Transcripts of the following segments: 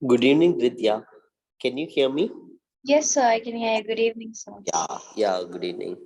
Good evening, Vidya. Can you hear me? Yes, sir, I can hear you. Good evening, sir. Yeah, good evening.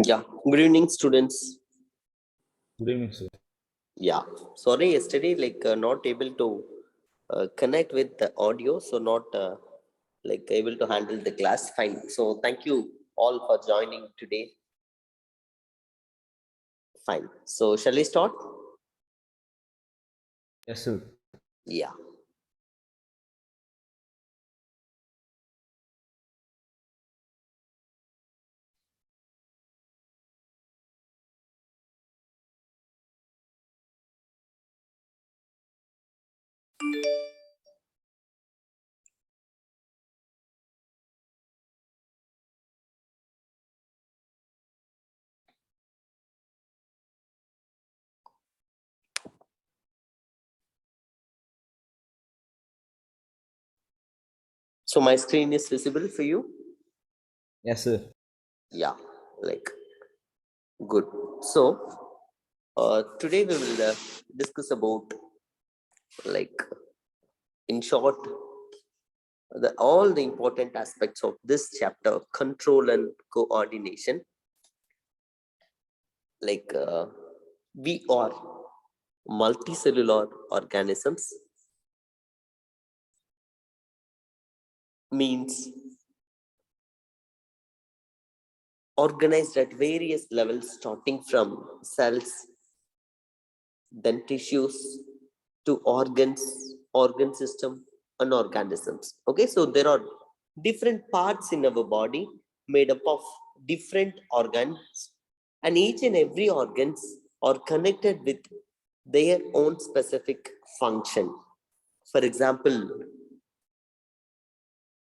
Yeah, good evening, students. Good evening, sir. Yeah, sorry, yesterday, not able to connect with the audio, so not able to handle the class. Fine. So, thank you all for joining today. Fine. So, shall we start? Yes, sir. Yeah. So, my screen is visible for you? Yes, sir. Yeah, like good. So, today we will discuss about, like, in short, all the important aspects of this chapter: control and coordination. We are multicellular organisms, means organized at various levels, starting from cells, then tissues, to organs, organ system, and organisms. Okay, so there are different parts in our body made up of different organs, and each and every organs are connected with their own specific function. For example,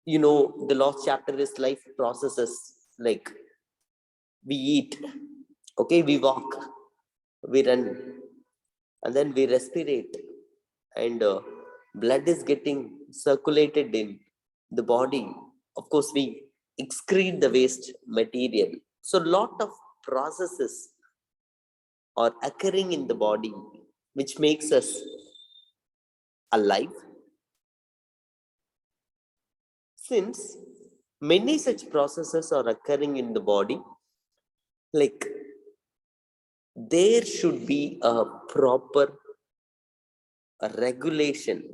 the last chapter is life processes. Like we eat, okay, we walk, we run, and then we respirate, and blood is getting circulated in the body. Of course, we excrete the waste material. So lot of processes are occurring in the body, which makes us alive. Since many such processes are occurring in the body, like there should be a proper regulation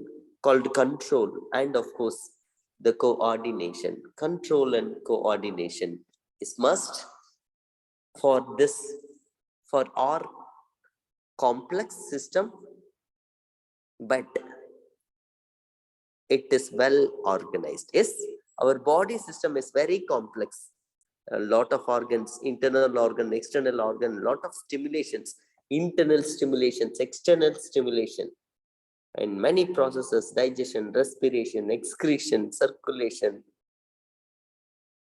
called control, and of course the coordination. Control and coordination is must for this, for our complex system, but it is well organized. Yes, our body system is very complex. A lot of organs, internal organ, external organ, lot of stimulations, internal stimulations, external stimulation, and many processes: digestion, respiration, excretion, circulation,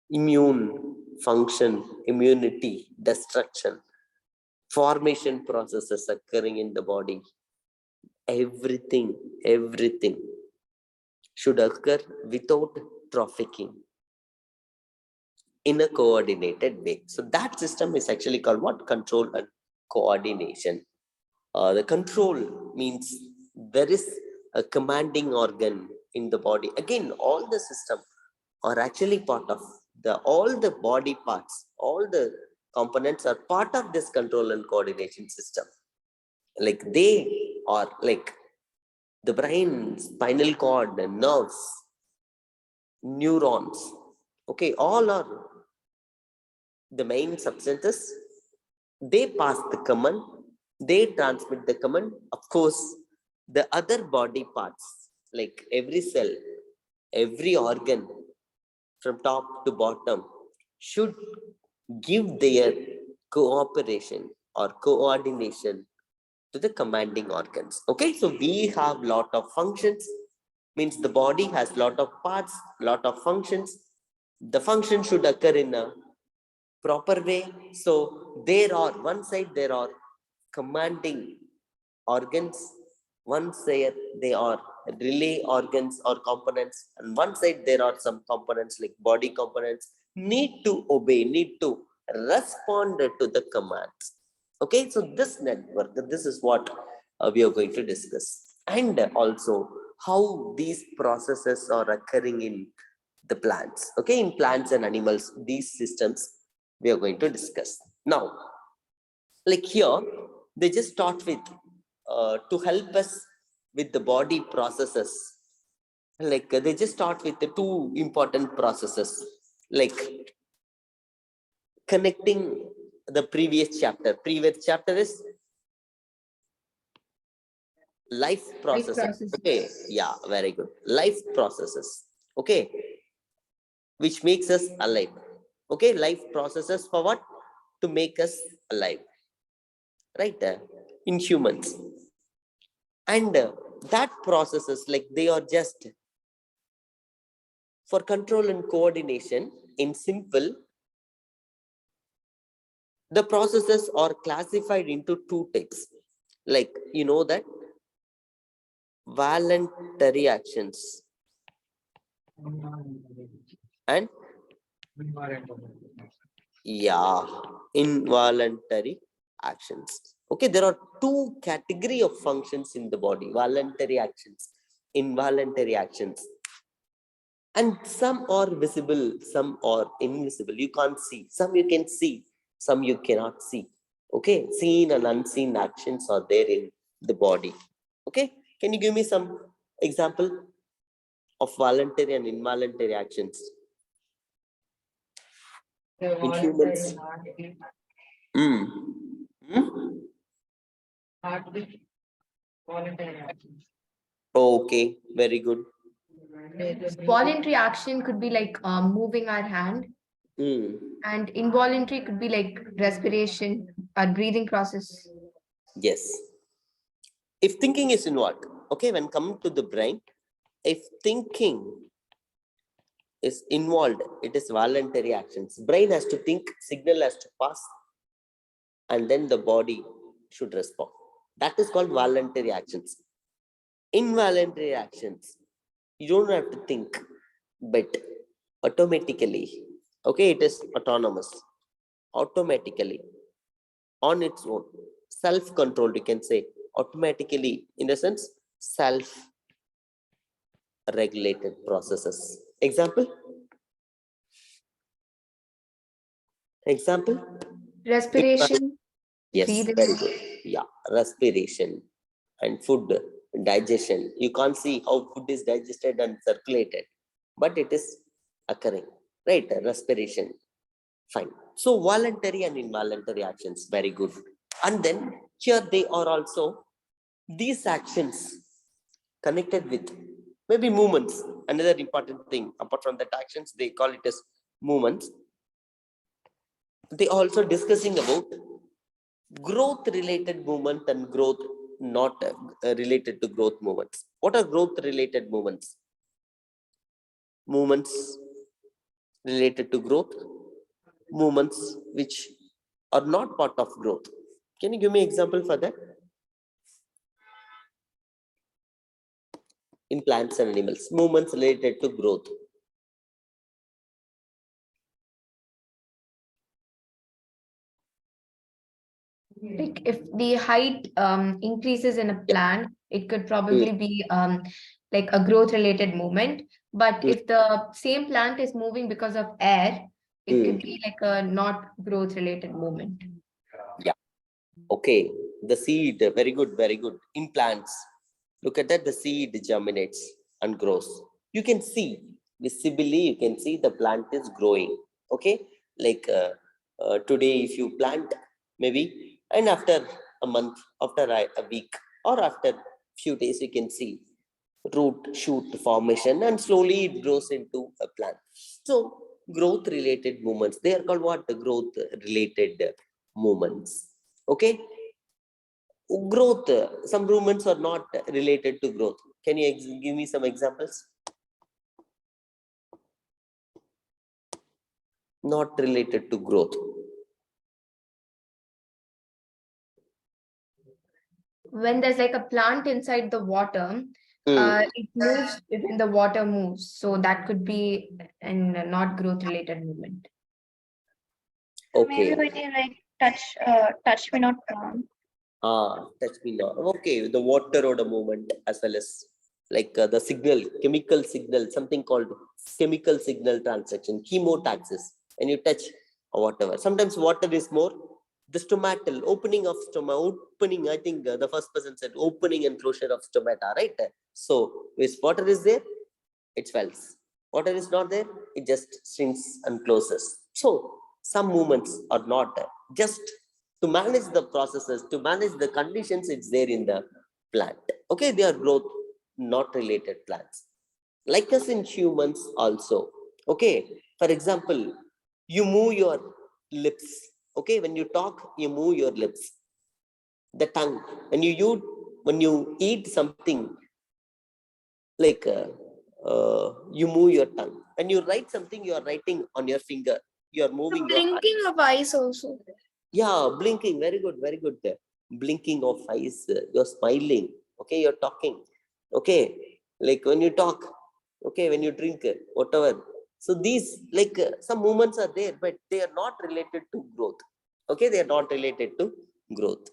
immune function, immunity, destruction, formation processes occurring in the body. Everything should occur without trafficking, in a coordinated way. So that system is actually called what? Control and coordination. The control means there is a commanding organ in the body. Again, all the system are actually part of all the body parts, all the components are part of this control and coordination system. Like they are like the brain, spinal cord, and nerves, neurons. Okay, all are the main substances. They pass the command, they transmit the command. Of course, the other body parts, like every cell, every organ, from top to bottom, should give their cooperation or coordination to the commanding organs. Okay, so we have lot of functions, means the body has lot of parts, lot of functions. The function should occur in a proper way. So there are, one side there are commanding organs, one side they are relay organs or components, and one side there are some components like body components need to obey, need to respond to the commands. Okay, so this network, this is what we are going to discuss, and also how these processes are occurring in the plants. Okay, in plants and animals, these systems we are going to discuss now. Like here, they just start with to help us with the body processes. Like they just start with the two important processes, like connecting the previous chapter. Previous chapter is life processes. Okay, yeah, very good. Life processes. Okay, which makes us alive. Okay, life processes for what? To make us alive, right there in humans. And that processes, like they are just for control and coordination. In simple, the processes are classified into two types. Like that voluntary actions and involuntary actions. Okay, there are two category of functions in the body: voluntary actions, involuntary actions. And some are visible, some are invisible. You can't see. Some you can see, some you cannot see. Okay, seen and unseen actions are there in the body. Okay, can you give me some example of voluntary and involuntary actions in humans? Hmm. Okay, very good. Voluntary action could be like moving our hand, Hmm. and involuntary could be like respiration, our breathing process. Yes. If thinking is involved, okay, when coming to the brain, if thinking is involved, it is voluntary actions. Brain has to think, signal has to pass, and then the body should respond. That is called voluntary actions. Involuntary actions, you don't have to think, but automatically, okay, it is autonomous, automatically, on its own, self-controlled, you can say, automatically, in the sense, self-regulated processes. Example? Example? Respiration, Yes, breathing. very good. Yeah, respiration and food digestion. You can't see how food is digested and circulated, but it is occurring, right? Respiration. Fine. So voluntary and involuntary actions, very good. And then here they are also these actions connected with maybe movements. Another important thing, apart from that actions, they call it as movements. They also discussing about growth related movement and growth not related to growth movements. What are growth related movements? Movements related to growth, movements which are not part of growth. Can you give me example for that? In plants and animals, movements related to growth. Like if the height increases in a plant, it could probably be like a growth related movement. But if the same plant is moving because of air, it could be like a not growth related movement. Yeah. Okay. The seed, very good, very good. In plants, look at that, the seed germinates and grows. You can see, visibly, you can see the plant is growing. Okay. Like today, if you plant, maybe, and after a month, after a week, or after few days, you can see root shoot formation, and slowly it grows into a plant. So growth related movements, they are called what? The growth related movements. Okay. Growth, some movements are not related to growth. Can you give me some examples? Not related to growth. When there's like a plant inside the water, it moves when the water moves. So that could be a not growth related movement. Okay. Maybe when you like touch me not plant. Touch me now. Okay, the water or the movement, as well as like the signal, chemical signal, something called chemical signal transaction, chemotaxis, and you touch or whatever. Sometimes water is more, the stomatal, opening of stomata, opening, I think the first person said opening and closure of stomata, right? So, if water is there, it swells. Water is not there, it just shrinks and closes. So, some movements are not just to manage the processes, to manage the conditions, it's there in the plant. Okay, they are growth not related plants. Like us in humans also. Okay, for example, you move your lips. Okay, when you talk, you move your lips. The tongue. When you eat something, like you move your tongue. When you write something, you are writing on your finger. You are moving your hand. Blinking of eyes also. Yeah, blinking, very good, very good. Blinking of eyes, you're smiling, okay, you're talking, okay, like when you talk, okay, when you drink, whatever. So these, like some movements are there, but they are not related to growth. Okay, they are not related to growth.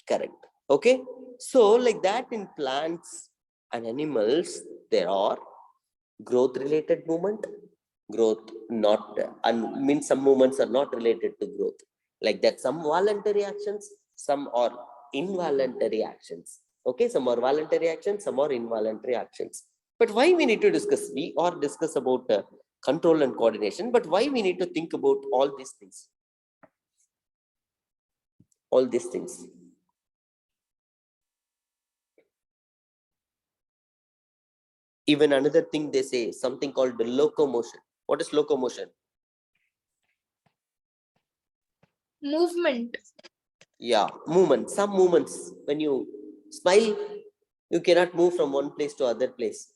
Correct. Okay, so like that in plants and animals, there are growth related movement, growth not, and means some movements are not related to growth. Like that, some voluntary actions, some are involuntary actions. Okay, some are voluntary actions, some are involuntary actions. But why we need to discuss? We are discuss about control and coordination, but why we need to think about all these things? All these things. Even another thing they say, something called the locomotion. What is locomotion? Movement. Yeah, movement. Some movements, when you smile, you cannot move from one place to other place.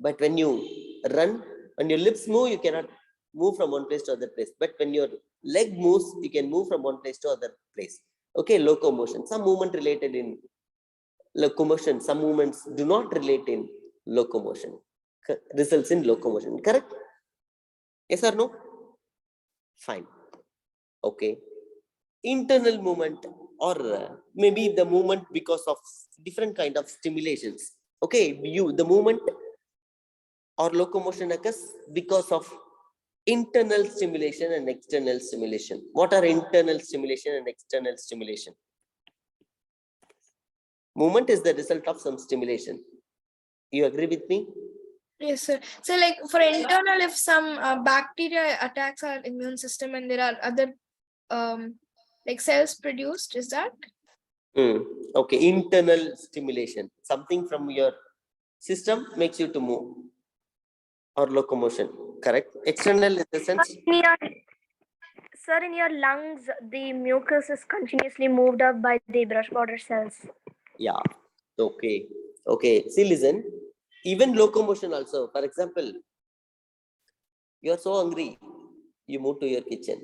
But when you run, When your lips move, you cannot move from one place to other place. But when your leg moves, you can move from one place to other place. Okay, locomotion. Some movement related in locomotion, some movements do not relate in locomotion. Results in locomotion. Correct? Yes or no? Fine. Okay. Internal movement, or maybe the movement because of different kind of stimulations. Okay, the movement or locomotion occurs because of internal stimulation and external stimulation. What are internal stimulation and external stimulation? Movement is the result of some stimulation. You agree with me? Yes, sir. So, like for internal, if some bacteria attacks our immune system and there are other like cells produced, is that? Okay, internal stimulation. Something from your system makes you to move or locomotion. Correct? External in the sense. Sir, in your lungs, the mucus is continuously moved up by the brush border cells. Yeah. Okay. Okay. See, listen. Even locomotion also. For example, you are so hungry, you move to your kitchen.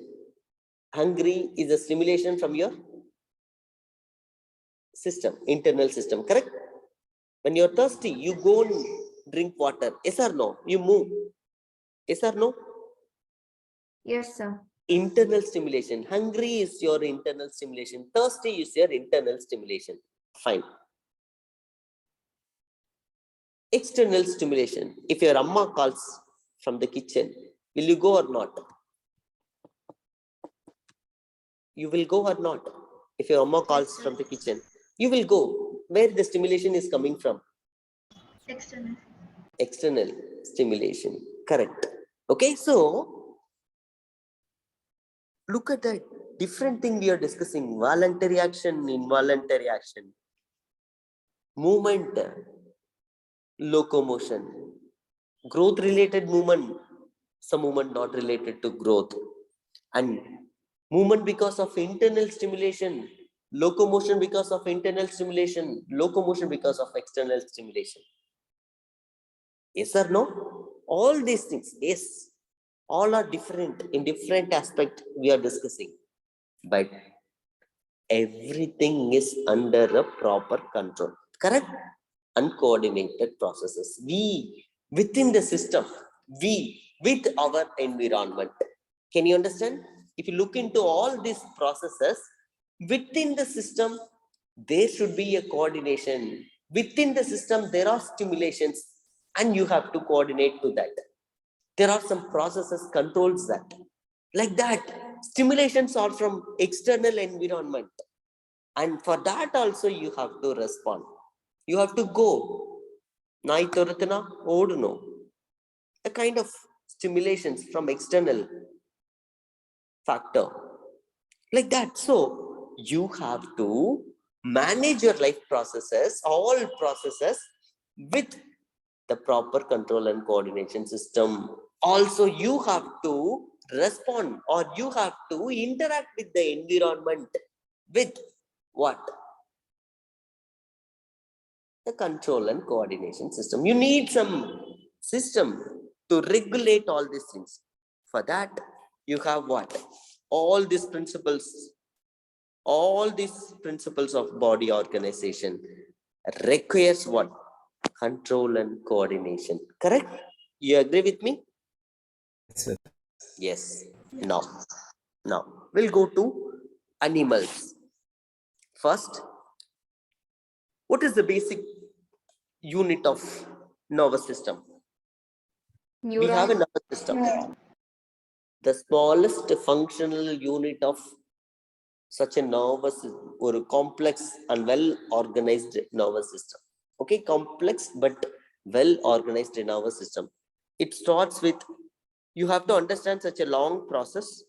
Hungry is a stimulation from your system, internal system. Correct? When you are thirsty, you go and drink water. Yes or no? You move. Yes or no? Yes, sir. Internal stimulation. Hungry is your internal stimulation. Thirsty is your internal stimulation. Fine. External stimulation. If your amma calls from the kitchen, will you go or not? You will go or not? If your amma calls from the kitchen, you will go. Where the stimulation is coming from? External. External stimulation. Correct. Okay, so look at that different thing we are discussing. Voluntary action, involuntary action, movement, locomotion, growth related movement, some movement not related to growth, and movement because of internal stimulation, locomotion because of internal stimulation, locomotion because of external stimulation. Yes or no? All these things, yes, all are different in different aspect we are discussing, but everything is under a proper control. Correct? Uncoordinated processes. We within the system, we with our environment. Can you understand? If you look into all these processes within the system, there should be a coordination. Within the system, there are stimulations, and you have to coordinate to that. There are some processes controls that. Like that, stimulations are from external environment. And for that also you have to respond. You have to go. Nai Toratana, Oduno. A kind of stimulations from external factor. Like that. So you have to manage your life processes, all processes, with the proper control and coordination system. Also, you have to respond, or you have to interact with the environment with what? The control and coordination system. You need some system to regulate all these things. For that, you have what? All these principles of body organization requires what? Control and coordination. Correct? You agree with me? Yes, sir. Yes. Now we'll go to animals. First, what is the basic unit of nervous system? We have a Neuron. nervous system. The smallest functional unit of such a nervous or complex and well organized nervous system. Okay, complex but well organized nervous system. It starts with, you have to understand such a long process,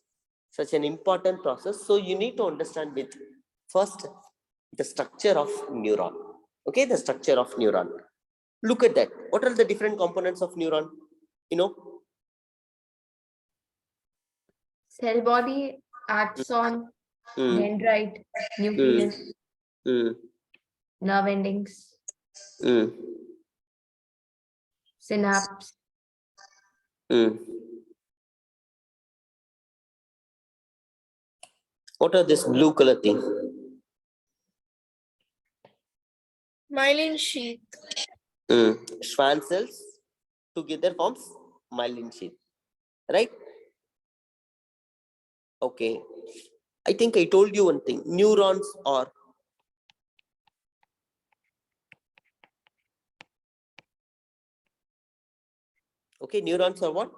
such an important process. So you need to understand with first the structure of neuron. Okay, the structure of neuron. Look at that. What are the different components of neuron? You know, Cell body, axon, mm, dendrite, nucleus, mm, nerve endings, mm. synapse. Hmm. What are this blue color thing? Myelin sheath. Schwann cells together forms myelin sheath, right? Okay. I think I told you one thing. Neurons are okay. Neurons are what?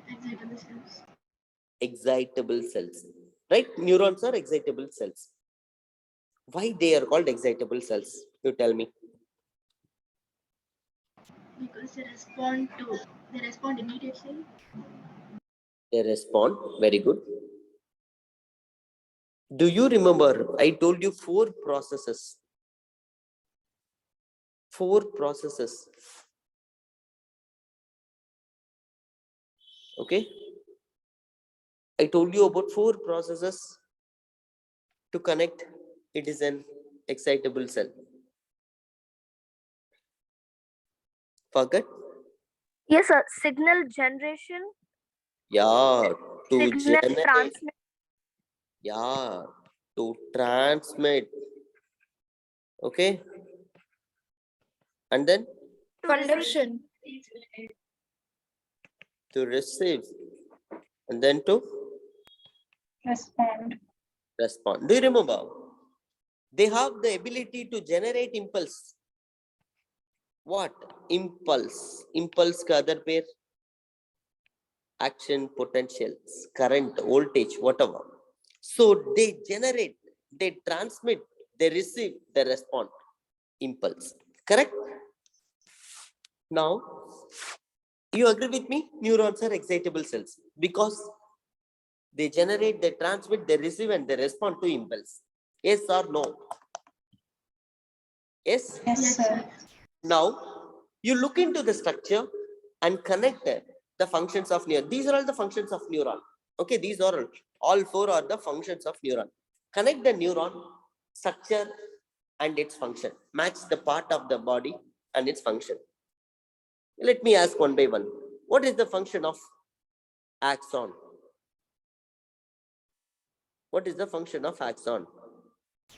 Excitable cells. Excitable cells, right? Neurons are excitable cells. Why they are called excitable cells? You tell me. Because they respond immediately. They respond. Very good. Do you remember? I told you 4 processes. 4 processes. Okay. I told you about 4 processes to connect. It is an excitable cell. Forget? Yes, sir. Signal generation, Yeah. To signal generate. transmit. Yeah. To transmit. Okay. And then To receive. Conduction. to receive. And then to Respond. respond. Do you remember? They have the ability to generate impulse. What? Impulse. Impulse ka other pair? Action, potentials, current, voltage, whatever. So they generate, they transmit, they receive, they respond. Impulse. Correct? Now, you agree with me? Neurons are excitable cells because they generate, they transmit, they receive, and they respond to impulse. Yes or no? Yes? Yes, sir. Now, you look into the structure and connect the functions of neuron. These are all the functions of neuron. Okay, these are all 4 are the functions of neuron. Connect the neuron, structure, and its function. Match the part of the body and its function. Let me ask one by one. What is the function of axon? What is the function of axon?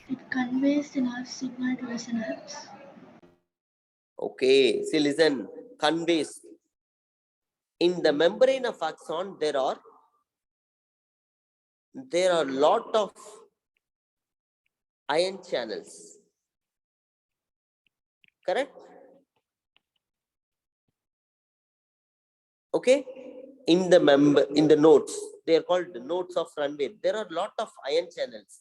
It conveys the nerve signal to the synapse. Okay, see, listen, conveys. In the membrane of axon, there are lot of ion channels. Correct? Okay. In the nodes, they are called the nodes of Runway. There are lot of ion channels.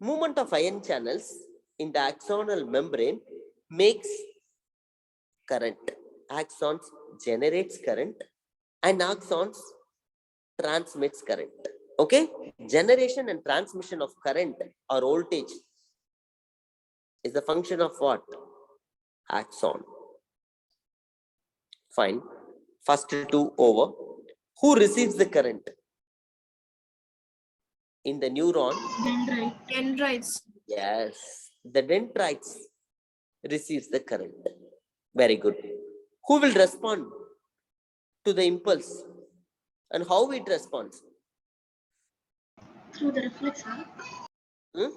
Movement of ion channels in the axonal membrane makes current. Axons generates current and axons transmits current. Okay. Generation and transmission of current or voltage is the function of what? Axon. Fine. First 2 over. Who receives the current? In the neuron, Dendrite. Dendrites. yes, the dendrites receives the current. Very good. Who will respond to the impulse and how it responds? Through the reflexor. Hmm?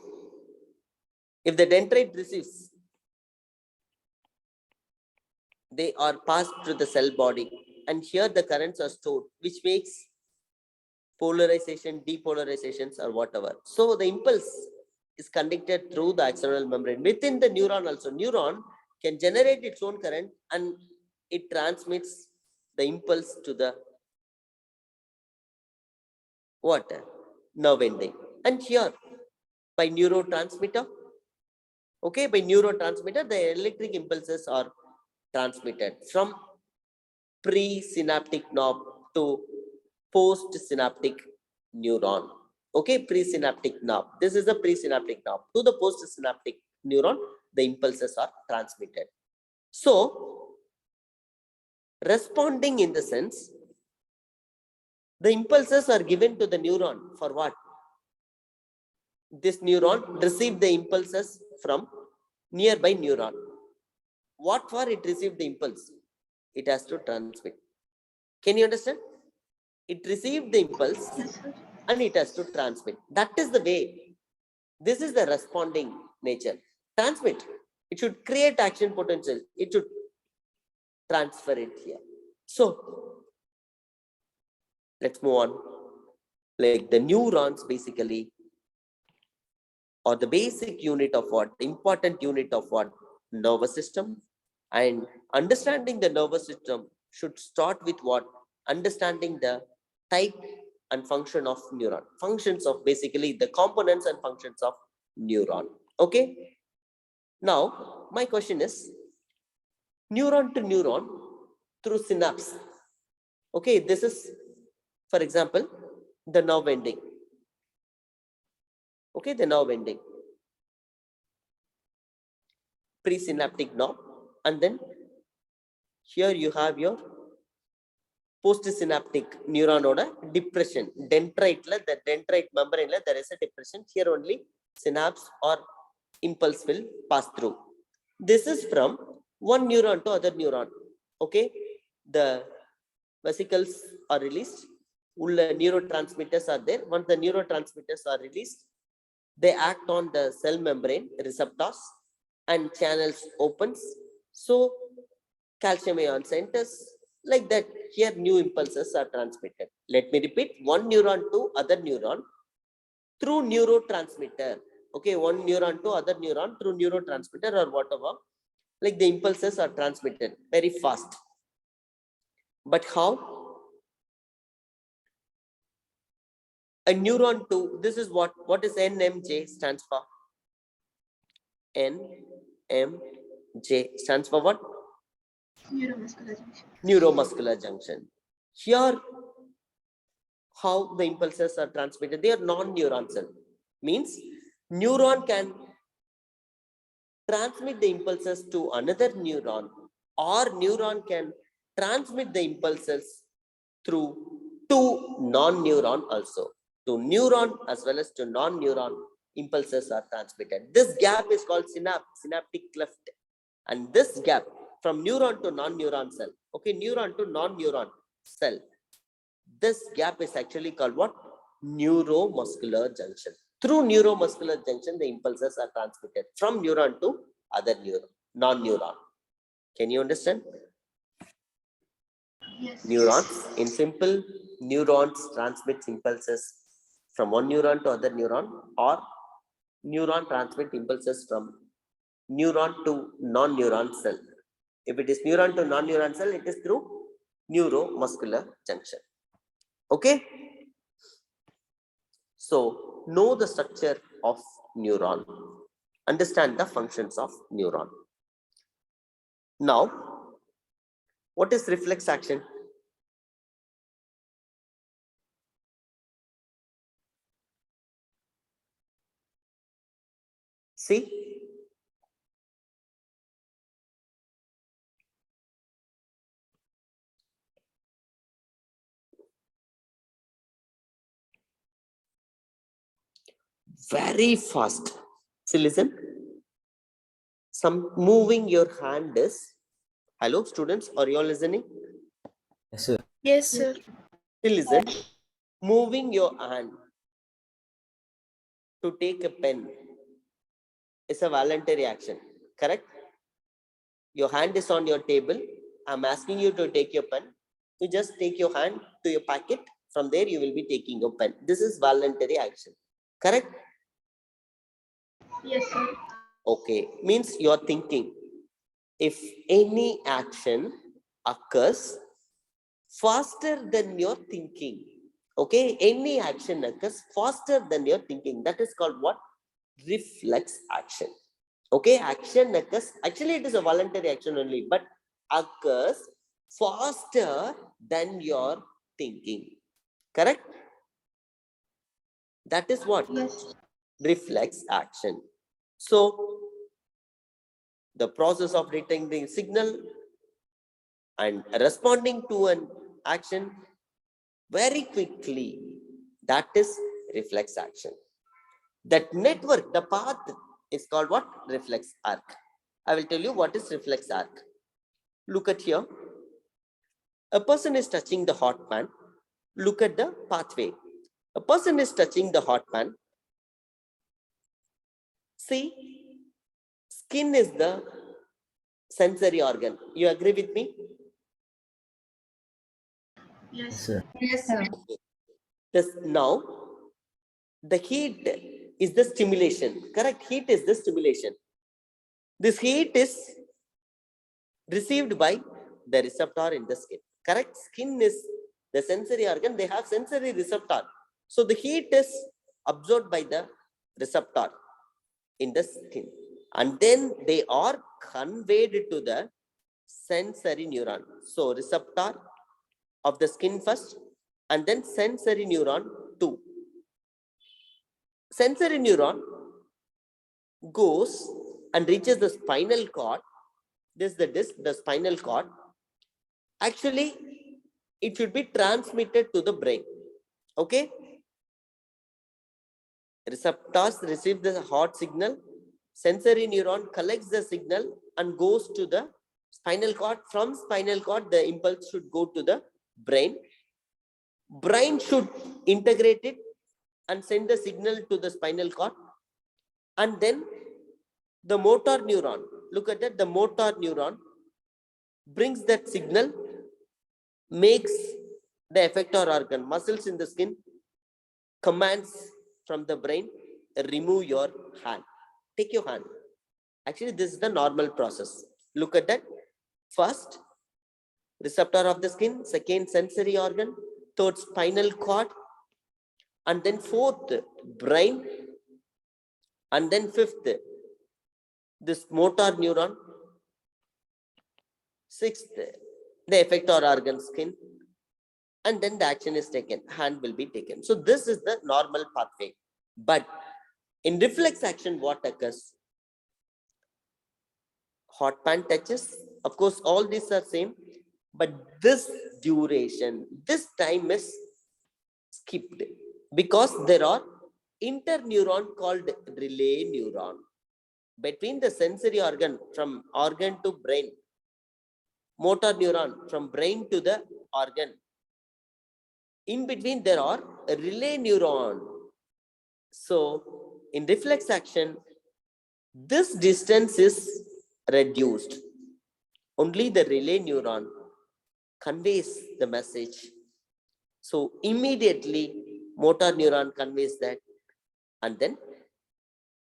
If the dendrite receives, they are passed through the cell body and here the currents are stored, which makes polarization, depolarizations or whatever. So the impulse is conducted through the axonal membrane. Within the neuron also, neuron can generate its own current and it transmits the impulse to the what? Nerve ending. And here by neurotransmitter, okay, by neurotransmitter, the electric impulses are transmitted from presynaptic knob to postsynaptic neuron. Okay, presynaptic knob. This is the presynaptic knob. To the postsynaptic neuron, the impulses are transmitted. So, responding in the sense, the impulses are given to the neuron for what? This neuron received the impulses from nearby neuron. What for it received the impulse? it has to transmit. Can you understand? It received the impulse Yes, sir. and it has to transmit. That is the way. This is the responding nature. Transmit. It should create action potential. It should transfer it here. So let's move on. Like the neurons basically, or the basic unit of what? Important unit of what? Nervous system. And understanding the nervous system should start with what? Understanding the type and function of neuron. Functions of basically the components and functions of neuron. Okay. Now, my question is, neuron to neuron through synapse. Okay, this is, for example, the nerve ending. Okay, the nerve ending. Presynaptic nerve, and then here you have your postsynaptic neuron oda depression. Dendrite, the dendrite membrane, there is a depression. Here only synapse or impulse will pass through. This is from one neuron to other neuron. Okay, the vesicles are released. Neurotransmitters are there. Once the neurotransmitters are released, they act on the cell membrane receptors and channels opens. So calcium ion centers, like that. Here new impulses are transmitted. Let me repeat, one neuron to other neuron through neurotransmitter. Okay, one neuron to other neuron through neurotransmitter or whatever. Like the impulses are transmitted very fast. But how? A neuron to, this is what is NMJ stands for? NMJ stands for what? Neuromuscular junction. Neuromuscular junction. Here, how the impulses are transmitted? They are non-neuron cell. Means neuron can transmit the impulses to another neuron, or neuron can transmit the impulses through two non-neuron also. To neuron as well as to non-neuron impulses are transmitted. This gap is called synaptic cleft. And this gap from neuron to non-neuron cell, okay, neuron to non-neuron cell, this gap is actually called what? Neuromuscular junction. Through neuromuscular junction, the impulses are transmitted from neuron to other neuron, non-neuron. Can you understand? Yes. Neurons, in simple, neurons transmit impulses from one neuron to other neuron, or neuron transmit impulses from neuron to non-neuron cell. If it is neuron to non-neuron cell, it is through neuromuscular junction. Okay? So, know the structure of neuron. Understand the functions of neuron. Now, what is reflex action? See? Very fast. See, listen. Some moving your hand is, hello students, are you all listening? Yes, sir. Yes, sir. See, listen. Moving your hand to take a pen is a voluntary action, correct? Your hand is on your table. I'm asking you to take your pen. You just take your hand to your pocket. From there, you will be taking your pen. This is voluntary action, correct? Yes, sir. Okay, means you're thinking. If any action occurs faster than your thinking, okay, any action occurs faster than your thinking, that is called what? Reflex action. Okay, action occurs, actually it is a voluntary action only, but occurs faster than your thinking, correct? That is what? Yes. Reflex action. So, the process of detecting the signal and responding to an action very quickly, that is reflex action. That network, the path is called what? Reflex arc. I will tell you what is reflex arc. Look at here. A person is touching the hot pan. Look at the pathway. A person is touching the hot pan. See, skin is the sensory organ. You agree with me? Yes. Sir. Yes, sir. Now, the heat is the stimulation. Correct? Heat is the stimulation. This heat is received by the receptor in the skin. Correct? Skin is the sensory organ. They have sensory receptor. So the heat is absorbed by the receptor in the skin. And then they are conveyed to the sensory neuron. So receptor of the skin first, and then sensory neuron 2. Sensory neuron goes and reaches the spinal cord. This is the disc, the spinal cord. Actually, it should be transmitted to the brain. Okay? Receptors receive the hot signal. Sensory neuron collects the signal and goes to the spinal cord. From spinal cord, the impulse should go to the brain. Brain should integrate it and send the signal to the spinal cord. And then the motor neuron, look at that, the motor neuron brings that signal, makes the effector organ, muscles in the skin, commands from the brain, remove your hand. Take your hand. Actually, this is the normal process. Look at that. First, receptor of the skin, second, sensory organ, third, spinal cord, and then fourth, brain, and then fifth, this motor neuron, sixth, the effector organ, skin, and then the action is taken, hand will be taken. So this is the normal pathway. But in reflex action, what occurs? Hot pan touches, of course, all these are same, but this duration, this time is skipped because there are interneuron called relay neuron between the sensory organ, from organ to brain, motor neuron from brain to the organ. In between there are a relay neuron. So in reflex action, this distance is reduced. Only the relay neuron conveys the message. So immediately motor neuron conveys that, and then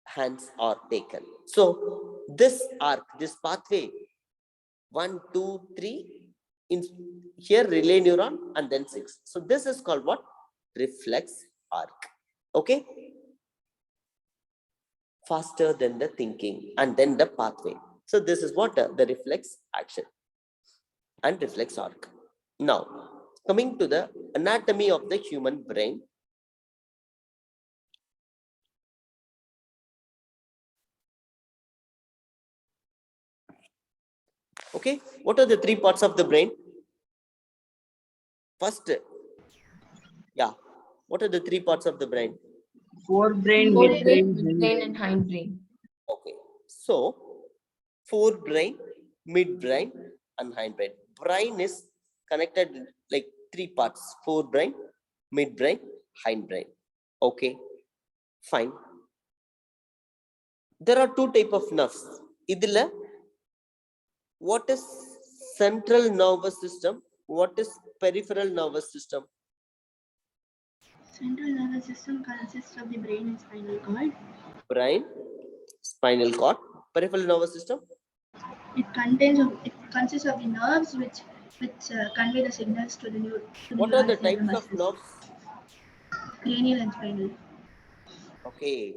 hands are taken. So this arc, this pathway, 1, 2, 3, in here relay neuron, and then 6. So this is called what? Reflex arc. Okay? Faster than the thinking, and then the pathway. So this is what the reflex action and reflex arc. Now, coming to the anatomy of the human brain. Okay, what are the 3 parts of the brain? First, yeah, what are the 3 parts of the brain? Forebrain, Forebrain, midbrain, midbrain, and hindbrain. Okay, so forebrain, midbrain, and hindbrain. Brain is connected like 3 parts: forebrain, midbrain, hindbrain. Okay, fine. There are 2 types of nerves. Idilla, what is central nervous system? What is peripheral nervous system? Central nervous system consists of the brain and spinal cord. Brain, spinal cord. Peripheral nervous system? It consists of the nerves which convey the signals to the What are the neurons and the types of muscles. nerves? Cranial and spinal. Okay,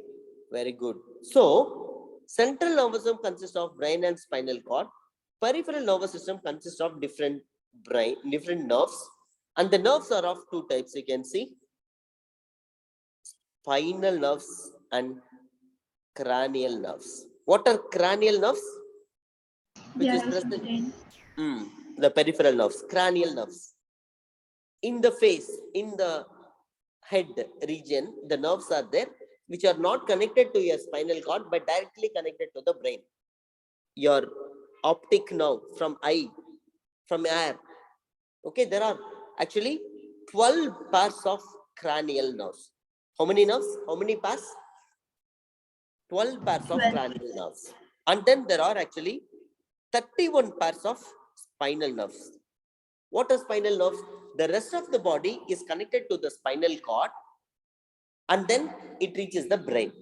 very good. So, central nervous system consists of brain and spinal cord. Peripheral nervous system consists of different nerves, and the nerves are of 2 types. You can see spinal nerves and cranial nerves. What are cranial nerves? Which They is are also present? brain. The peripheral nerves, cranial nerves. In the face, in the head region, the nerves are there, which are not connected to your spinal cord, but directly connected to the brain. Your optic nerve from eye, from air, Okay, there are actually 12 pairs of cranial nerves. How many nerves? How many pairs? 12 pairs of 12. cranial nerves. And then there are actually 31 pairs of spinal nerves. What are spinal nerves? The rest of the body is connected to the spinal cord and then it reaches the brain.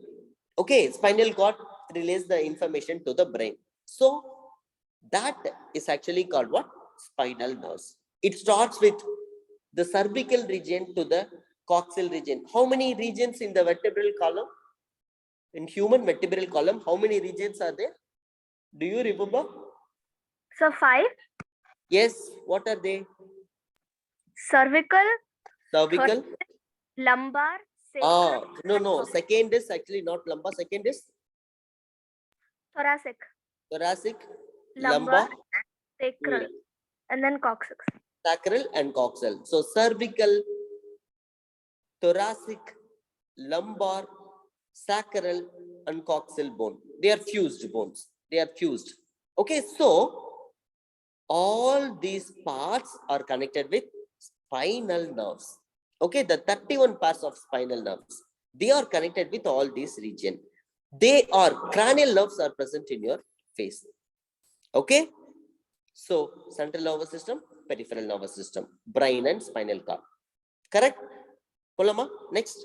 Okay, spinal cord relays the information to the brain. So that is actually called what? Spinal nerves. It starts with the cervical region to the coxal region. How many regions in the vertebral column? In human vertebral column, how many regions are there? Do you remember? So 5, Yes, what are they? cervical, Cervical. lumbar, sacral, No. Second is actually not lumbar. Second is thoracic, thoracic, lumbar, lumbar, sacral, and then coccyx. sacral, and coxal. So cervical, thoracic, lumbar, sacral, and coxal bone. They are fused bones. They are fused. Okay, so all these parts are connected with spinal nerves. Okay, the 31 parts of spinal nerves, they are connected with all these regions. They are cranial nerves are present in your face. Okay, so central nervous system, peripheral nervous system, brain and spinal cord. Correct? Polama, next.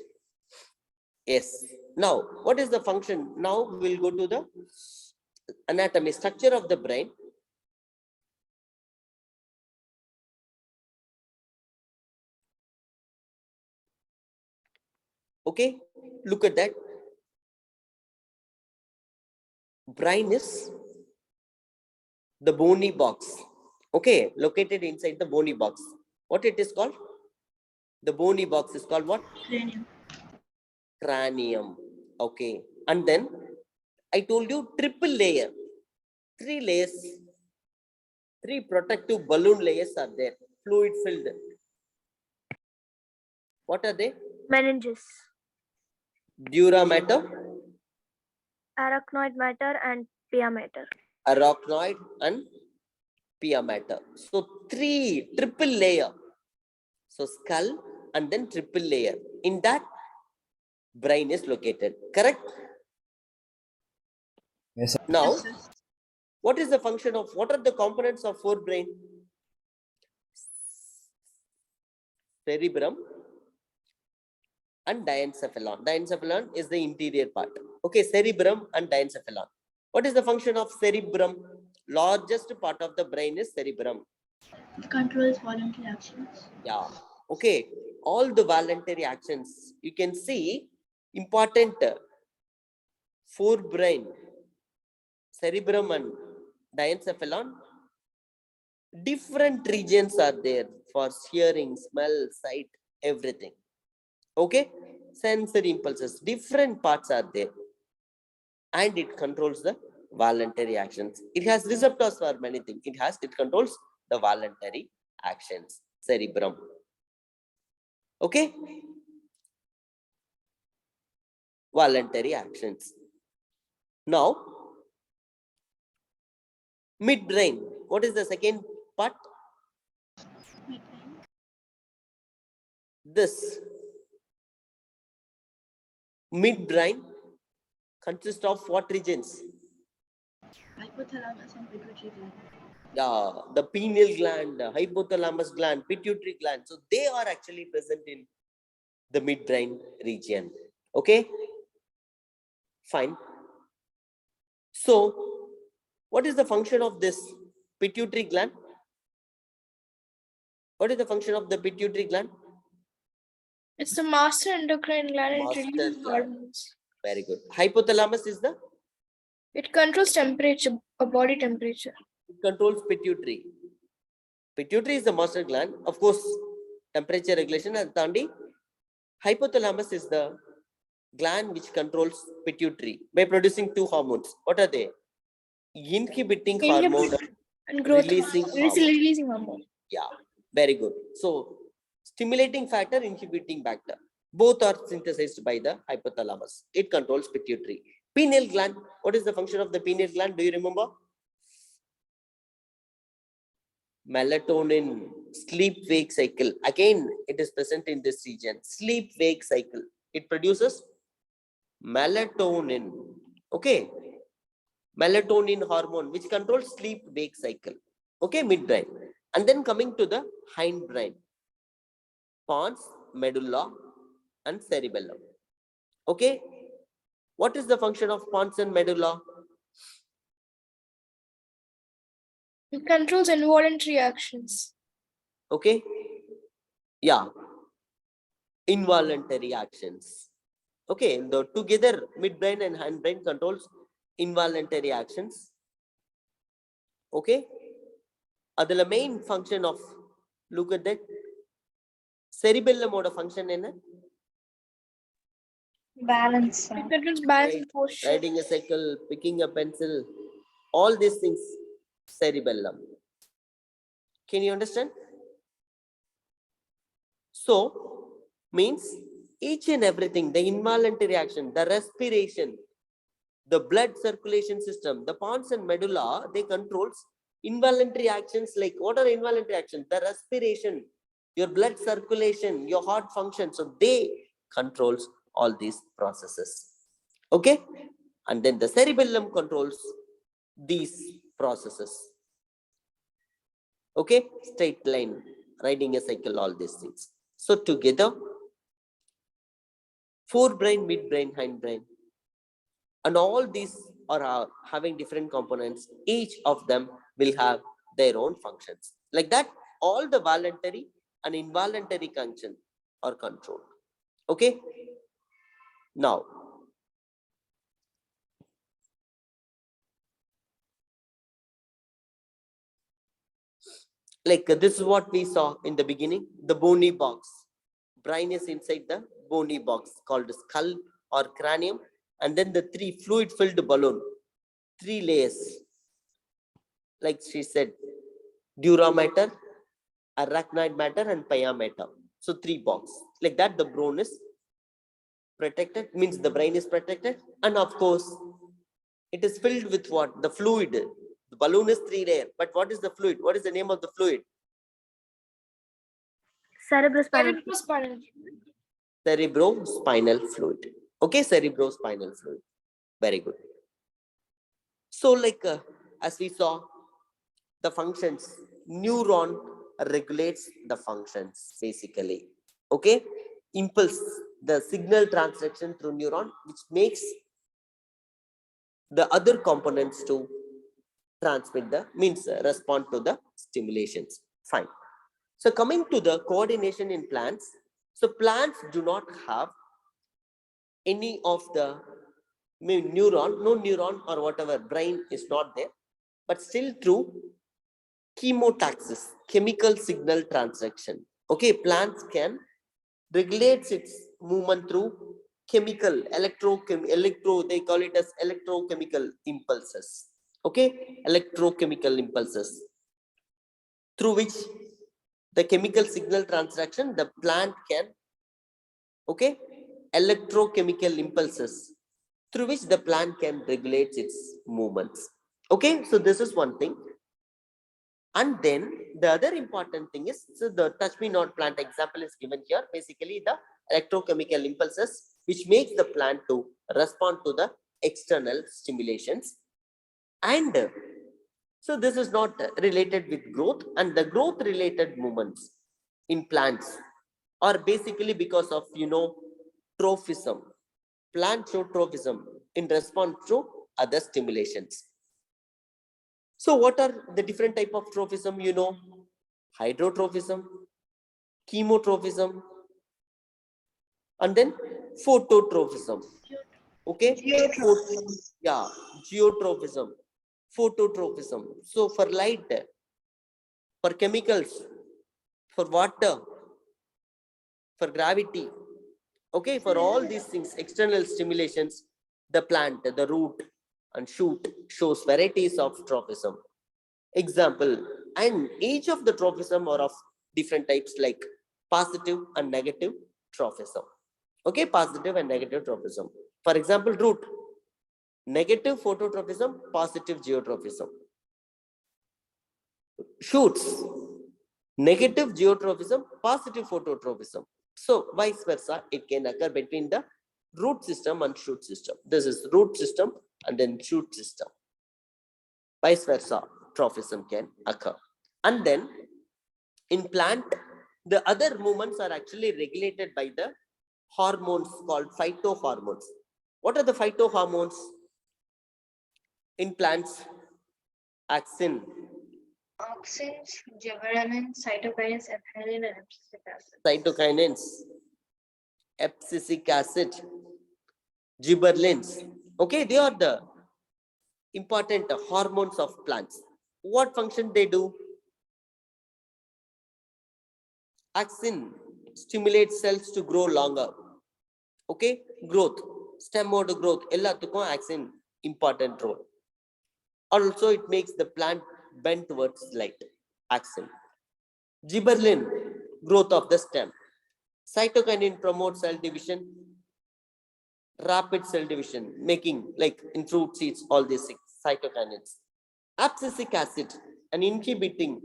Yes. Now, what is the function? Now we'll go to the anatomy, structure of the brain. Okay, look at that. Brain is the bony box. Okay, located inside the bony box. What it is called? The bony box is called what? Cranium. Cranium. Okay, and then I told you triple layer. 3 layers. 3 protective balloon layers are there. Fluid filled. What are they? Meninges, Dura matter, arachnoid matter, and pia matter. arachnoid, and pia matter. So 3 triple layer. So skull and then triple layer. In that, brain is located. Correct? Yes, sir. Now, Yes, sir. what is the function of, what are the components of forebrain? Cerebrum and diencephalon. Diencephalon is the interior part. Okay, cerebrum and diencephalon. What is the function of cerebrum? Largest part of the brain is cerebrum. It controls voluntary actions. Yeah. Okay. All the voluntary actions, you can see important forebrain, cerebrum and diencephalon. Different regions are there for hearing, smell, sight, everything. Okay, sensory impulses, different parts are there, and it controls the voluntary actions. It has receptors for many things. It controls the voluntary actions. Cerebrum. Okay, voluntary actions. Now, midbrain. What is the second part? Midbrain. This midbrain consists of what regions? Hypothalamus and pituitary gland. Yeah, the pineal gland, hypothalamus gland, pituitary gland. So they are actually present in the midbrain region. Okay, fine. So, what is the function of this pituitary gland? What is the function of the pituitary gland? It's the master endocrine gland. It Master releases gland. hormones. Very good. Hypothalamus is the, It controls temperature, body temperature. it controls pituitary. Pituitary is the master gland. Of course, temperature regulation and Tandi. Hypothalamus is the gland which controls pituitary by producing 2 hormones. What are they? Inhibiting hormone And growth releasing hormone. It's a hormone. releasing hormone. Yeah, very good. So, stimulating factor, inhibiting factor, both are synthesized by the hypothalamus. It controls pituitary. Pineal gland. What is the function of the pineal gland? Do you remember? Melatonin. sleep-wake cycle. Again, it is present in this region. Sleep-wake cycle. It produces melatonin. Okay. Melatonin hormone, which controls sleep-wake cycle. Okay, midbrain. And then coming to the hindbrain. Pons, medulla, and cerebellum. Okay. What is the function of pons and medulla? It controls involuntary actions. Okay. Yeah. Involuntary actions. Okay. The together midbrain and hindbrain controls involuntary actions. Okay. The main function of, look at that. Cerebellum oda function enna? Balance. It controls balance and posture. Riding a cycle, picking a pencil, all these things, cerebellum. Can you understand? So, means each and everything, the involuntary action, the respiration, the blood circulation system, the pons and medulla, they controls involuntary actions. Like, what are involuntary actions? The respiration, your blood circulation, your heart function. So they controls all these processes. Okay. And then the cerebellum controls these processes. Okay. Straight line, riding a cycle, all these things. So together, forebrain, midbrain, hindbrain, and all these are having different components. Each of them will have their own functions. Like that, all the voluntary and involuntary function are controlled. Okay. Now, like this is what we saw in the beginning, the bony box. Brain is inside the bony box called skull or cranium, and then the three fluid-filled balloon, 3 layers. Like she said, dura mater, arachnoid matter, and pia mater. So 3 box. Like that, the brain is protected, means the brain is protected, and of course, it is filled with what? The fluid. The balloon is 3 layer, but what is the fluid? What is the name of the fluid? Cerebrospinal. Cerebrospinal. Cerebrospinal fluid. Okay, cerebrospinal fluid. Very good. So, like as we saw, the functions, neuron regulates the functions basically. Okay, impulse, the signal transduction through neuron, which makes the other components to transmit the, means respond to the stimulations. Fine. So coming to the coordination in plants, so plants do not have any of the neuron, no neuron or whatever, brain is not there, but still through chemotaxis, chemical signal transduction. Okay, plants can regulate its movement through chemical, they call it as electrochemical impulses. Okay, electrochemical impulses, through which the chemical signal transduction, the plant can, okay, electrochemical impulses through which the plant can regulate its movements. Okay, so this is one thing. And then the other important thing is, so the touch me not plant example is given here, basically the electrochemical impulses which makes the plant to respond to the external stimulations. And so this is not related with growth, and the growth related movements in plants are basically because of, trophism. Plants show trophism in response to other stimulations. So what are the different type of trophism? Hydrotrophism, chemotrophism, and then phototrophism. Okay, geotrophism, phototrophism. So for light, for chemicals, for water, for gravity, okay, for all these things, external stimulations, the plant, the root and shoot shows varieties of trophism. Example, and each of the trophism are of different types, like positive and negative trophism. Okay, positive and negative trophism. For example, root, negative phototrophism, positive geotrophism. Shoots, Negative geotrophism, positive phototropism. So vice versa, it can occur between the root system and shoot system. This is root system and then shoot system. Vice versa, trophism can occur. And then in plant, the other movements are actually regulated by the hormones called phytohormones. What are the phytohormones in plants? Axin, Auxins, gibberellin, cytokinins, epinephrine, and abscisic acid. cytokinins, abscisic acid, gibberellins. Okay, they are the important hormones of plants. What function they do? Axin stimulates cells to grow longer. Okay, growth, stem mode growth, எல்லாத்துக்கும் axin important role. Also, it makes the plant bend towards light. Axin. Gibberellin, growth of the stem. Cytokinin promotes cell division, rapid cell division, making like in fruit seeds, all these six cytokinins. Abscisic acid, an inhibiting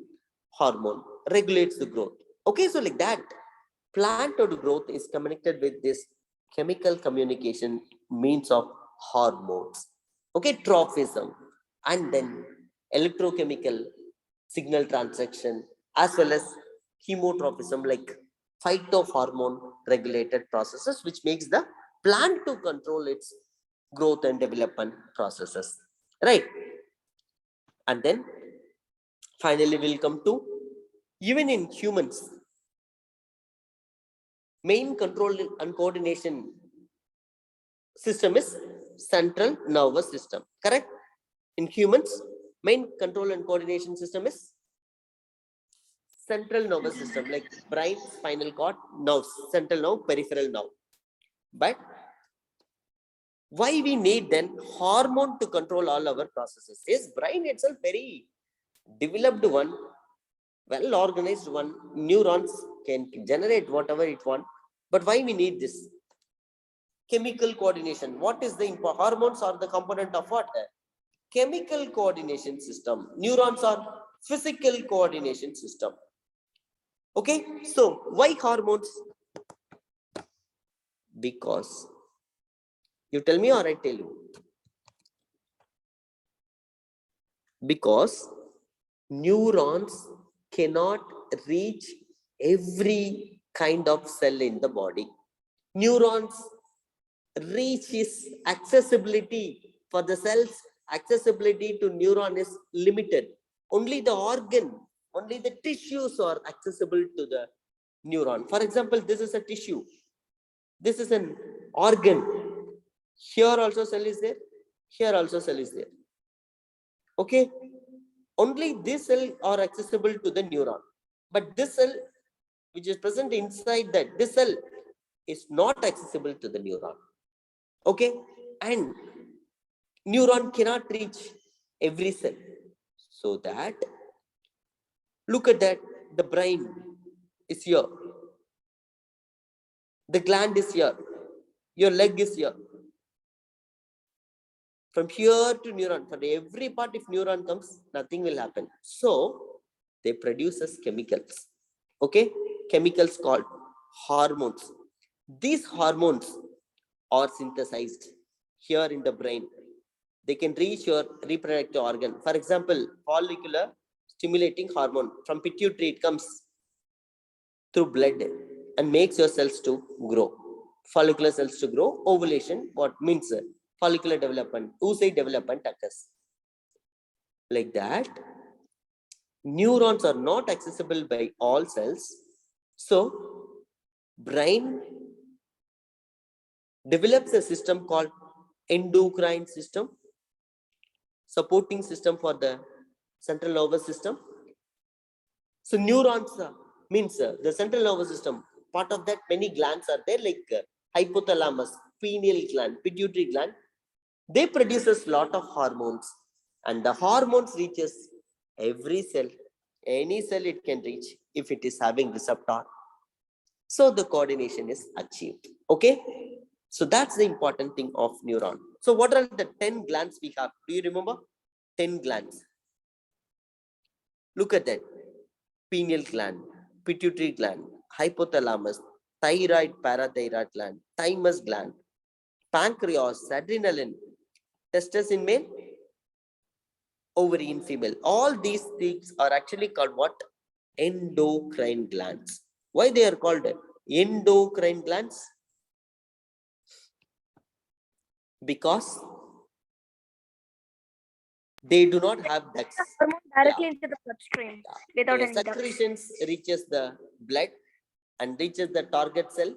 hormone, regulates the growth. Okay, so like that, plant growth is connected with this chemical communication means of hormones. Okay, trophism, and then electrochemical signal transaction, as well as chemotrophism, like phytohormone regulated processes, which makes the plant to control its growth and development processes, right? And then finally we'll come to, even in humans, main control and coordination system is central nervous system, correct? In humans, main control and coordination system is central nervous system, like brain, spinal cord, nerves, central nerve, peripheral nerve. But why we need then hormone to control all our processes? Is brain itself very developed one, well organized one, neurons can generate whatever it want, but why we need this? Chemical coordination. What is the hormones are the component of what? Chemical coordination system. Neurons are physical coordination system. Okay, so why hormones? Because, you tell me or I tell you? Because neurons cannot reach every kind of cell in the body. Neurons reach is accessibility for the cells, accessibility to neuron is limited. Only the organ, only the tissues are accessible to the neuron. For example, this is a tissue. This is an organ. Here also cell is there. Here also cell is there. Okay. Only this cell are accessible to the neuron. But this cell, which is present inside that, this cell is not accessible to the neuron. Okay. And neuron cannot reach every cell. So that, look at that, the brain is here. The gland is here. Your leg is here. From here to neuron, for every part, if neuron comes, nothing will happen. So they produce as chemicals. Okay, chemicals called hormones. These hormones are synthesized here in the brain. They can reach your reproductive organ. For example, follicular stimulating hormone from pituitary, it comes through blood and makes your cells to grow. Follicular cells to grow. Ovulation, what means follicular development, oocyte development occurs. Like that, neurons are not accessible by all cells. So, brain develops a system called endocrine system, supporting system for the central nervous system. So, neurons means the central nervous system, part of that many glands are there, like hypothalamus, pineal gland, pituitary gland. They produces lot of hormones, and the hormones reaches every cell, any cell it can reach if it is having receptor. So the coordination is achieved. Okay, so that's the important thing of neuron. So what are the 10 glands we have? Do you remember? 10 glands. Look at that. pineal gland, pituitary gland, hypothalamus, thyroid, parathyroid gland, thymus gland, pancreas, adrenaline, testes in male, ovary in female. All these things are actually called what? Endocrine glands. Why they are called endocrine glands? Because they do not have ducts. Hormone directly into the bloodstream without Their any ducts. secretions reaches the blood and reaches the target cell.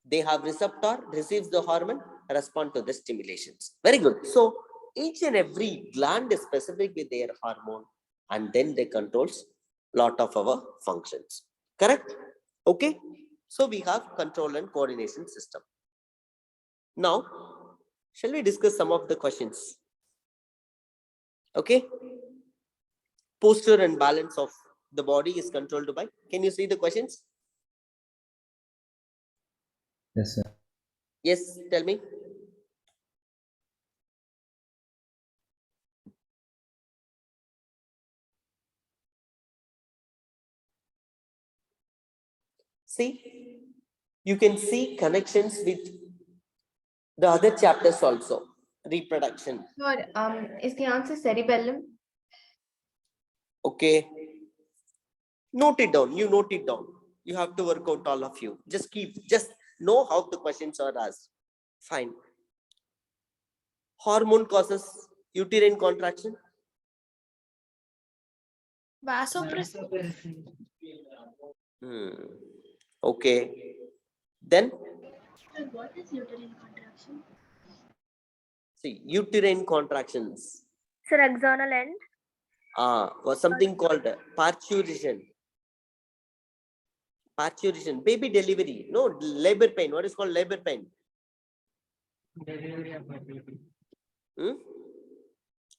They have receptor, receives the hormone, respond to the stimulations. Very good. So each and every gland is specific with their hormone, and then they controls lot of our functions. Correct? Okay. So we have control and coordination system. Now, shall we discuss some of the questions? Okay. Posture and balance of the body is controlled by. Can you see the questions? Yes, sir. Yes, tell me. See, you can see connections with the other chapters also. Reproduction. Sure. Is the answer cerebellum? Okay. Note it down. You note it down. You have to work out all of you. Just know how the questions are asked. Fine. Hormone causes uterine contraction. Vasopressin. Okay. Then, Sir, what is uterine contraction? see, uterine contractions. Sir, axonal end. Was something called parturition. Parturition. Baby delivery. No, labor pain. What is called labor pain?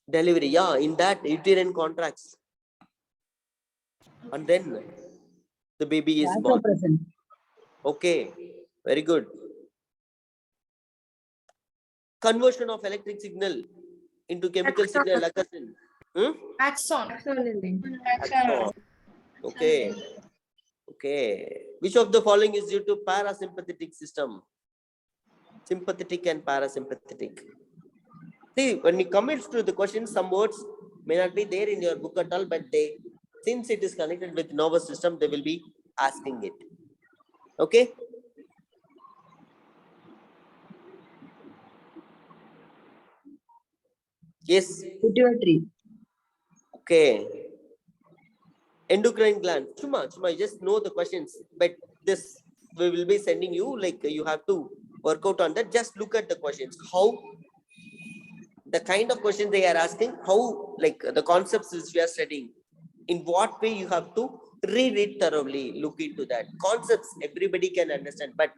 Delivery. Yeah, in that uterine contracts. And then the baby is born. Okay, very good. Conversion of electric signal into chemical signal occurs in Axon. axon. Okay. Okay. Which of the following is due to parasympathetic system? Sympathetic and parasympathetic. See, when it comes to the question, some words may not be there in your book at all, but since it is connected with nervous system, they will be asking it. Okay. Yes. Pituitary. Okay. Endocrine gland. Chuma, you just know the questions, but this we will be sending you, like you have to work out on that. Just look at the questions. How the kind of question they are asking, how like the concepts which we are studying, in what way you have to read it thoroughly, look into that. Concepts everybody can understand, but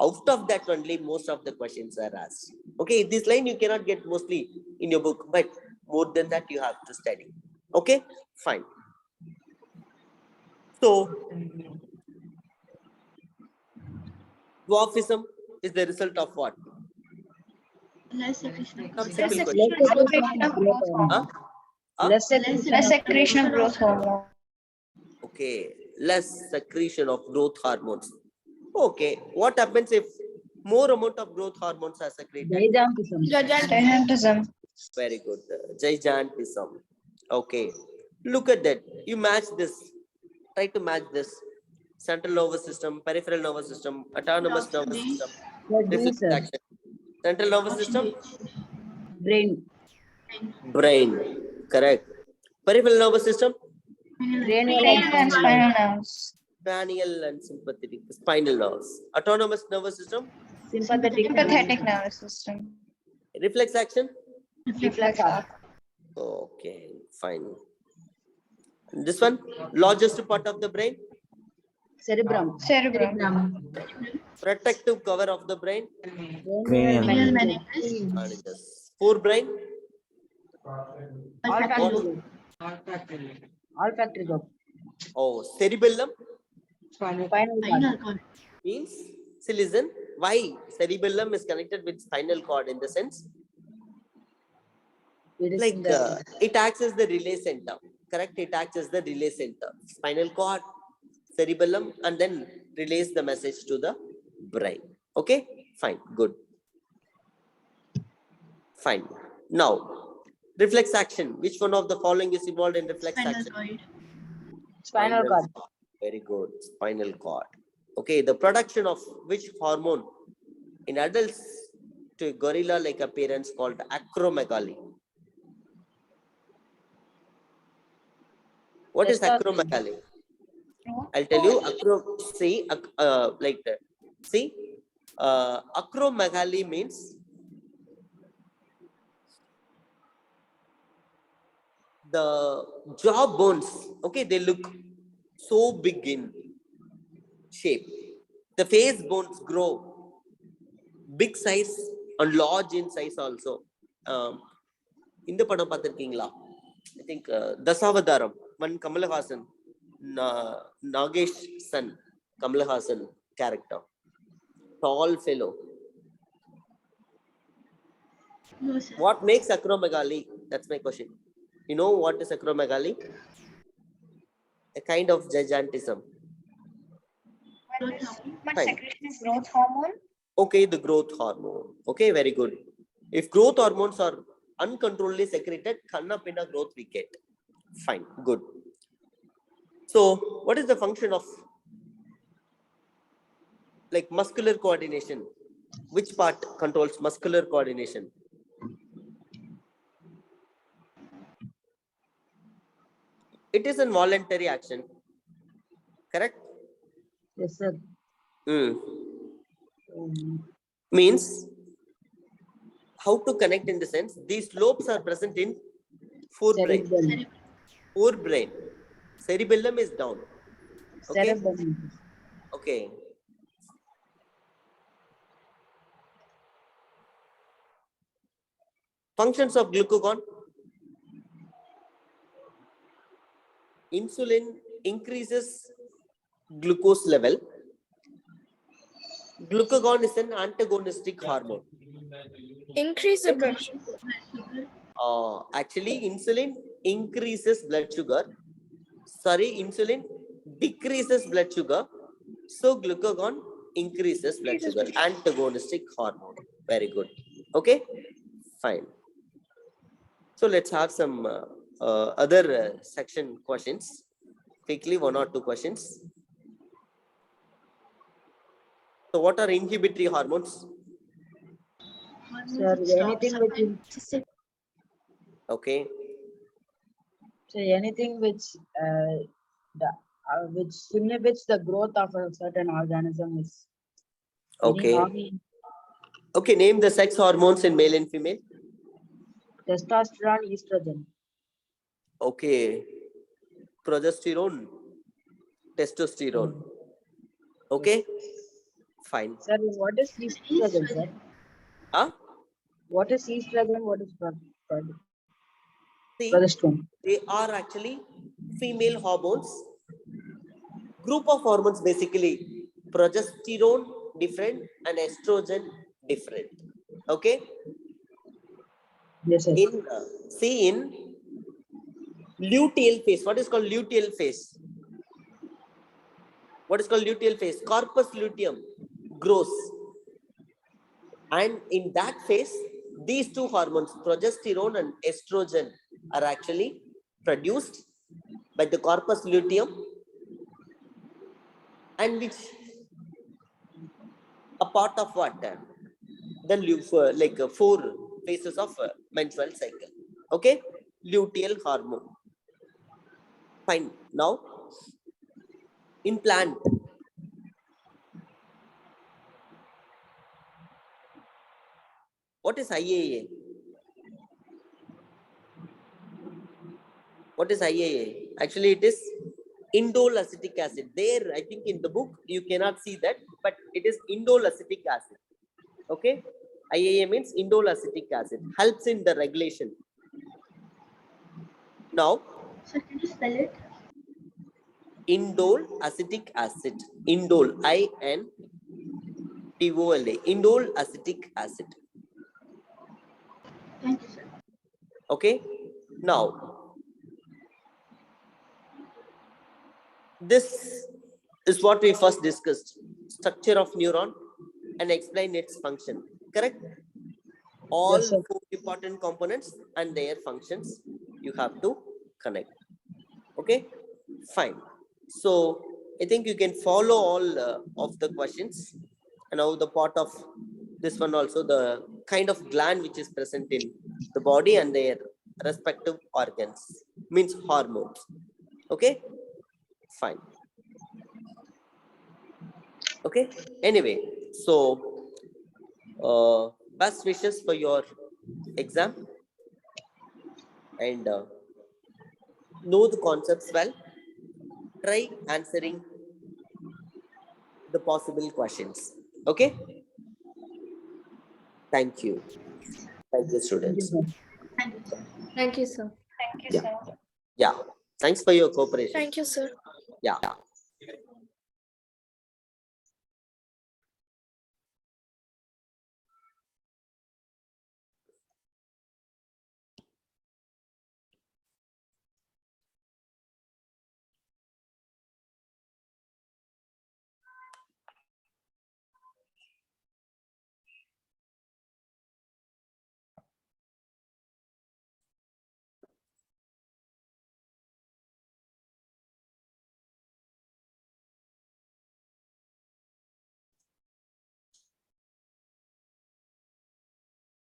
out of that only most of the questions are asked. Okay, this line you cannot get mostly in your book, but more than that you have to study. Okay, fine. So dwarfism is the result of what? Less secretion of Some growth simple Less question. Less secretion of growth hormone. Okay, less secretion of growth hormones. Okay, what happens if more amount of growth hormones are secreted? Gigantism. Very good. Gigantism. Okay, look at that. You match this. Try to match this. Central nervous system, peripheral nervous system, autonomous nervous system, reflex action. Central nervous system, Brain. brain. Correct. Peripheral nervous system, Cranial and spinal nerves. cranial and sympathetic, spinal nerves. Autonomous nervous system, Sympathetic. nervous system. reflex action. Reflex arc. Okay, fine. This one, largest part of the brain, Cerebrum. Cerebrum. protective cover of the brain, Cranial. Cranial meninges. managers. Forebrain, Olfactory bulb. oh, cerebellum Spinal cord. Spinal cord. means, see, listen, why cerebellum is connected with spinal cord in the sense, It is like in the it acts as the relay center, correct? It acts as the relay center spinal cord, cerebellum, and then relays the message to the brain. Okay, fine, good. Fine. Now, reflex action. Which one of the following is involved in reflex Spinal action? cord. Spinal cord. Very good. Spinal cord. Okay, the production of which hormone in adults to gorilla-like appearance called acromegaly? What is Testosterone. acromegaly? I'll tell you. Acromegaly means the jaw bones. Okay, they look so big in shape. The face bones grow big size and large in size also. இந்த படம் பார்த்திருக்கீங்களா? I think Dasavadaram, one Kamalhasan, Nagesh son, Kamalhasan character, tall fellow. No, sir. What makes acromegaly? That's my question. You know what is acromegaly? A kind of gigantism. Growth hormone. But Fine. secretion is growth hormone. Okay, the growth hormone. Okay, very good. If growth hormones are uncontrollably secreted, kanna pinna growth we get. Fine, good. So, what is the function of like muscular coordination? Which part controls muscular coordination? It is an voluntary action. Correct? Yes, sir. Means how to connect in the sense these lobes are present in forebrain. Cerebellum. Forebrain. Cerebellum is down. Okay. Cerebellum. Okay. Functions of glucagon. Insulin increases glucose level. Glucagon is an antagonistic hormone. Increase the blood sugar. Blood sugar. Actually, insulin increases blood sugar. Sorry, insulin decreases blood sugar. So, glucagon increases blood sugar. Antagonistic hormone. Very good. Okay, fine. So, let's have some other section questions. Quickly, 1 or 2 questions. So, what are inhibitory hormones? Hormones Sir, which stop anything supply- Okay. So anything which inhibits the growth of a certain organism is any Okay. hormone. Okay, name the sex hormones in male and female. Testosterone, estrogen. Okay. Progesterone, testosterone. Okay. Fine. Sir, what is estrogen, sir? Huh? What is estrogen? What is See, progesterone? they are actually female hormones. Group of hormones basically. Progesterone different and estrogen different. Okay. Yes, sir. In luteal phase. What is called luteal phase? What is called luteal phase? Corpus luteum grows. And in that phase, these two hormones, progesterone and estrogen, are actually produced by the corpus luteum, and which a part of what? The 4 phases of menstrual cycle. Okay, luteal hormone. Fine. Now, in plant, what is IAA? What is IAA? Actually, it is indole acetic acid. There, I think in the book, you cannot see that, but it is indole acetic acid. Okay? IAA means indole acetic acid. Helps in the regulation. Now, Sir, can you spell it? indole acetic acid. Indole, INDOLE. Indole acetic acid. Thank you, sir. Okay? Now, This is what we first discussed, structure of neuron and explain its function, correct? All Yes, sir. 4 important components and their functions you have to connect. Okay, fine. So I think you can follow all of the questions. And now the part of this one also, the kind of gland which is present in the body and their respective organs, means hormones. Okay, fine. Okay, anyway, so best wishes for your exam, and know the concepts well. Try answering the possible questions. Okay, thank you. Thank you, Thank you, students. sir. Thank you, sir. Thank you, sir. Yeah, thanks for your cooperation. Thank you, sir. Yeah.